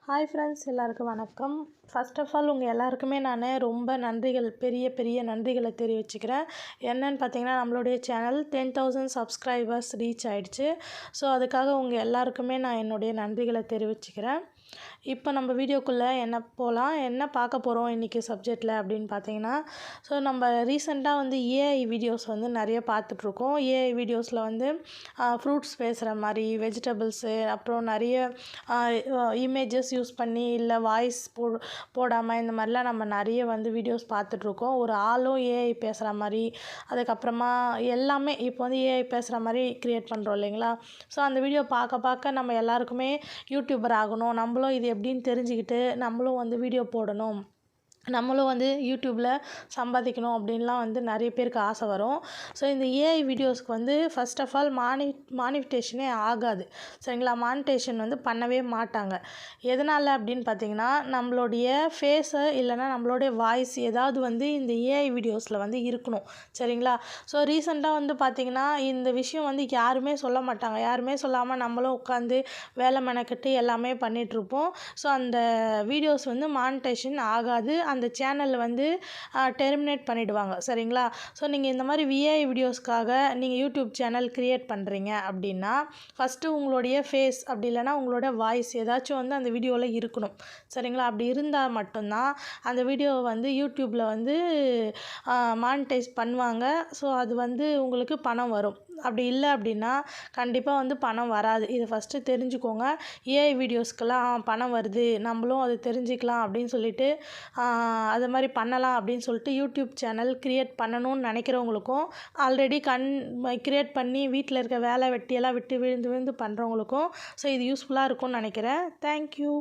Hi friends, எல்லாருக்கும் வணக்கம். First of all உங்கள் எல்லாருக்குமே நான் ரொம்ப நன்றிகள், பெரிய பெரிய நன்றிகளை தெரிவிச்சுக்கிறேன். என்னன்னு பார்த்தீங்கன்னா, நம்மளுடைய சேனல் 10,000 சப்ஸ்கிரைபர்ஸ் ரீச் ஆகிடுச்சு. ஸோ அதுக்காக உங்கள் எல்லாருக்குமே நான் என்னுடைய நன்றிகளை தெரிவிச்சுக்கிறேன். இப்போ நம்ம வீடியோக்குள்ளே என்ன பார்க்க போகிறோம் இன்றைக்கி சப்ஜெக்டில் அப்படின்னு பார்த்தீங்கன்னா, ஸோ நம்ம ரீசெண்டாக ஏஐ வீடியோஸ் நிறைய பார்த்துட்ருக்கோம். ஏஐ வீடியோஸில் ஃப்ரூட்ஸ் பேசுகிற மாதிரி, வெஜிடபிள்ஸு, அப்புறம் நிறைய இமேஜஸ் யூஸ் பண்ணி இல்லை வாய்ஸ் போடாமல் இந்த மாதிரிலாம் நம்ம நிறைய வீடியோஸ் பார்த்துட்ருக்கோம். ஒரு ஆளும் ஏஐ பேசுகிற மாதிரி, அதுக்கப்புறமா எல்லாமே இப்போ ஏஐ பேசுகிற மாதிரி க்ரியேட் பண்ணுறோம் இல்லைங்களா. ஸோ அந்த வீடியோ பார்க்க நம்ம எல்லாருக்குமே யூடியூபர் ஆகணும், நம்மளும் இது எப்படின்னு தெரிஞ்சுக்கிட்டு நம்மளும் வீடியோ போடணும், நம்மளும் யூடியூப்பில் சம்பாதிக்கணும் அப்படின்லாம் நிறைய பேருக்கு ஆசை வரும். ஸோ இந்த ஏஐ வீடியோஸ்க்கு ஃபர்ஸ்ட் ஆஃப் ஆல் மானிட்டேஷனே ஆகாது, சரிங்களா. மானிட்டேஷன் பண்ணவே மாட்டாங்க. எதனால் அப்படின்னு பார்த்தீங்கன்னா, நம்மளுடைய ஃபேஸை இல்லைனா நம்மளுடைய வாய்ஸ் ஏதாவது இந்த ஏஐ வீடியோஸில் இருக்கணும், சரிங்களா. ஸோ ரீசெண்டாக பார்த்தீங்கன்னா இந்த விஷயம் யாருமே சொல்ல மாட்டாங்க. யாருமே சொல்லாமல் நம்மளும் உட்காந்து வேலை மெனக்கட்டு எல்லாமே பண்ணிகிட்ருப்போம். ஸோ அந்த வீடியோஸ் மானிட்டேஷன் ஆகாது, அந்த சேனலில் டெர்மினேட் பண்ணிவிடுவாங்க, சரிங்களா. ஸோ நீங்கள் இந்த மாதிரி விஐ வீடியோஸ்க்காக நீங்கள் யூடியூப் சேனல் க்ரியேட் பண்ணுறீங்க அப்படின்னா, ஃபஸ்ட்டு உங்களுடைய ஃபேஸ் அப்படி இல்லைனா உங்களோட வாய்ஸ் ஏதாச்சும் அந்த வீடியோவில் இருக்கணும், சரிங்களா. அப்படி இருந்தால் மட்டும்தான் அந்த வீடியோவை யூடியூப்பில் மானிட்டைஸ் பண்ணுவாங்க. ஸோ அது உங்களுக்கு பணம் வரும். அப்படி இல்லை அப்படின்னா கண்டிப்பாக பணம் வராது. இதை ஃபஸ்ட்டு தெரிஞ்சுக்கோங்க. ஏஐ வீடியோஸ்க்கெல்லாம் பணம் வருது, நம்மளும் அதை தெரிஞ்சுக்கலாம் அப்படின்னு சொல்லிட்டு அது மாதிரி பண்ணலாம் அப்படின்னு சொல்லிட்டு யூடியூப் சேனல் க்ரியேட் பண்ணணும்னு நினைக்கிறவங்களுக்கும், ஆல்ரெடி க்ரியேட் பண்ணி வீட்டில் இருக்க வேலை வெட்டியெல்லாம் விட்டு விழுந்து பண்ணுறவங்களுக்கும் ஸோ இது யூஸ்ஃபுல்லாக இருக்கும்னு நினைக்கிறேன். தேங்க்யூ.